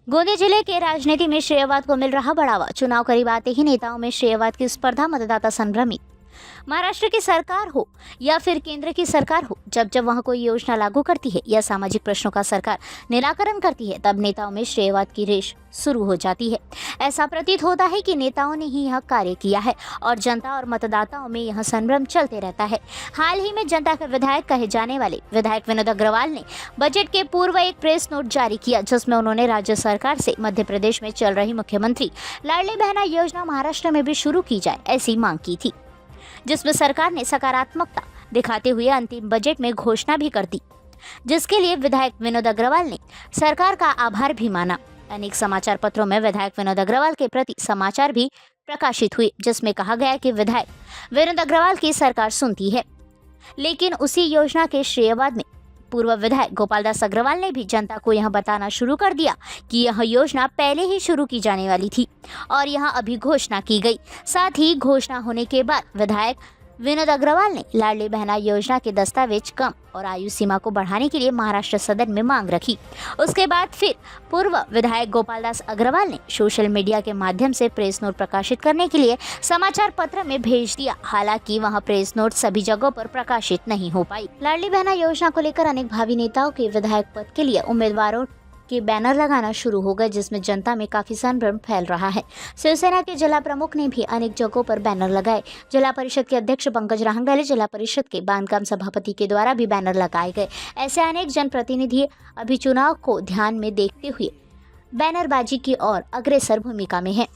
गोंदिया जिले के राजनीति में श्रेयवाद को मिल रहा बढ़ावा। चुनाव करीब आते ही नेताओं में श्रेयवाद की स्पर्धा, मतदाता संभ्रमित। महाराष्ट्र की सरकार हो या फिर केंद्र की सरकार हो, जब जब वहां कोई योजना लागू करती है या सामाजिक प्रश्नों का सरकार निराकरण करती है, तब नेताओं में श्रेयवाद की रेस शुरू हो जाती है। ऐसा प्रतीत होता है कि नेताओं ने ही यह कार्य किया है और जनता और मतदाताओं में यह संभ्रम चलते रहता है। हाल ही में जनता के विधायक कहे जाने वाले विधायक विनोद अग्रवाल ने बजट के पूर्व एक प्रेस नोट जारी किया, जिसमें उन्होंने राज्य सरकार से मध्य प्रदेश में चल रही मुख्यमंत्री लाडली बहना योजना महाराष्ट्र में भी शुरू की जाए, ऐसी मांग की थी, जिसमें सरकार ने सकारात्मकता दिखाते हुए अंतिम बजट में घोषणा भी कर दी, जिसके लिए विधायक विनोद अग्रवाल ने सरकार का आभार भी माना। अनेक समाचार पत्रों में विधायक विनोद अग्रवाल के प्रति समाचार भी प्रकाशित हुए, जिसमें कहा गया कि विधायक विनोद अग्रवाल की सरकार सुनती है, लेकिन उसी योजना के श्रेयवाद में पूर्व विधायक गोपाल दास अग्रवाल ने भी जनता को यह बताना शुरू कर दिया कि यह योजना पहले ही शुरू की जाने वाली थी और यह अभी घोषणा की गई। साथ ही घोषणा होने के बाद विधायक विनोद अग्रवाल ने लाडली बहना योजना के दस्तावेज कम और आयु सीमा को बढ़ाने के लिए महाराष्ट्र सदन में मांग रखी। उसके बाद फिर पूर्व विधायक गोपाल दास अग्रवाल ने सोशल मीडिया के माध्यम से प्रेस नोट प्रकाशित करने के लिए समाचार पत्र में भेज दिया। हालांकि वहां प्रेस नोट सभी जगहों पर प्रकाशित नहीं हो पाई। लाडली बहना योजना को लेकर अनेक भावी नेताओं के विधायक पद के लिए उम्मीदवारों के बैनर लगाना शुरू हो गए, जिसमें जनता में काफी संभ्रम फैल रहा है। शिवसेना के जिला प्रमुख ने भी अनेक जगहों पर बैनर लगाए। जिला परिषद के अध्यक्ष पंकज राहंगडाले, जिला परिषद के बांधकाम सभापति के द्वारा भी बैनर लगाए गए। ऐसे अनेक जनप्रतिनिधि अभी चुनाव को ध्यान में देखते हुए बैनरबाजी की ओर अग्रसर भूमिका में है।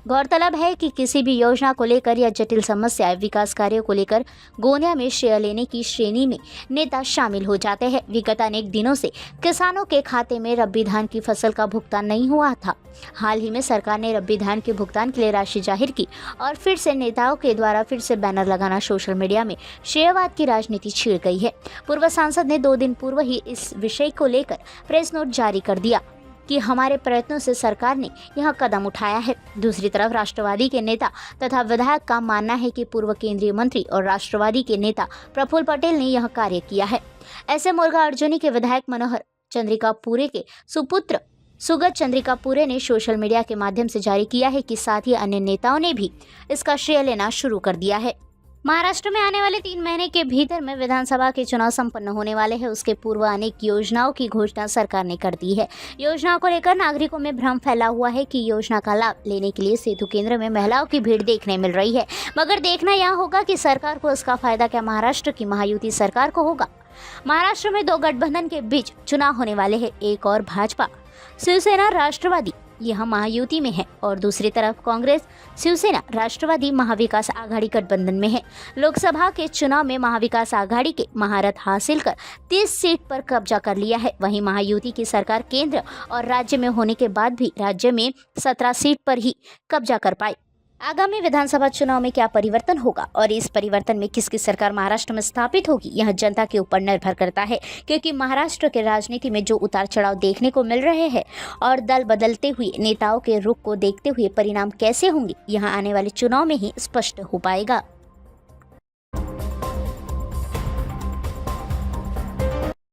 गौरतलब है कि किसी भी योजना को लेकर या जटिल समस्या विकास कार्यों को लेकर गोंदिया में श्रेय लेने की श्रेणी में नेता शामिल हो जाते हैं। विगत अनेक दिनों से किसानों के खाते में रबी धान की फसल का भुगतान नहीं हुआ था। हाल ही में सरकार ने रबी धान के भुगतान के लिए राशि जाहिर की और फिर से नेताओं के द्वारा फिर से बैनर लगाना सोशल मीडिया में श्रेयवाद की राजनीति छिड़ गई है। पूर्व सांसद ने 2 दिन पूर्व ही इस विषय को लेकर प्रेस नोट जारी कर दिया कि हमारे प्रयत्नों से सरकार ने यह कदम उठाया है। दूसरी तरफ राष्ट्रवादी के नेता तथा विधायक का मानना है कि पूर्व केंद्रीय मंत्री और राष्ट्रवादी के नेता प्रफुल्ल पटेल ने यह कार्य किया है। ऐसे मुर्गा अर्जुनी के विधायक मनोहर चंद्रिका पूरे के सुपुत्र सुगत चंद्रिका पूरे ने सोशल मीडिया के माध्यम से जारी किया है कि साथ ही अन्य नेताओं ने भी इसका श्रेय लेना शुरू कर दिया है। महाराष्ट्र में आने वाले 3 महीने के भीतर में विधानसभा के चुनाव संपन्न होने वाले हैं। उसके पूर्व अनेक योजनाओं की घोषणा सरकार ने कर दी है। योजनाओं को लेकर नागरिकों में भ्रम फैला हुआ है कि योजना का लाभ लेने के लिए सेतु केंद्र में महिलाओं की भीड़ देखने मिल रही है, मगर देखना यह होगा कि सरकार को इसका फायदा क्या महाराष्ट्र की महायुति सरकार को होगा। महाराष्ट्र में 2 गठबंधन के बीच चुनाव होने वाले हैं। एक और भाजपा शिवसेना राष्ट्रवादी यह महायुति में है और दूसरी तरफ कांग्रेस शिवसेना राष्ट्रवादी महाविकास आघाड़ी गठबंधन में है। लोकसभा के चुनाव में महाविकास आघाड़ी के महारथ हासिल कर 30 सीट पर कब्जा कर लिया है। वहीं महायुति की सरकार केंद्र और राज्य में होने के बाद भी राज्य में 17 सीट पर ही कब्जा कर पाई। आगामी विधानसभा चुनाव में क्या परिवर्तन होगा और इस परिवर्तन में किसकी सरकार महाराष्ट्र में स्थापित होगी, यह जनता के ऊपर निर्भर करता है, क्योंकि महाराष्ट्र के राजनीति में जो उतार चढ़ाव देखने को मिल रहे हैं और दल बदलते हुए नेताओं के रुख को देखते हुए परिणाम कैसे होंगे, यह आने वाले चुनाव में ही स्पष्ट हो पाएगा।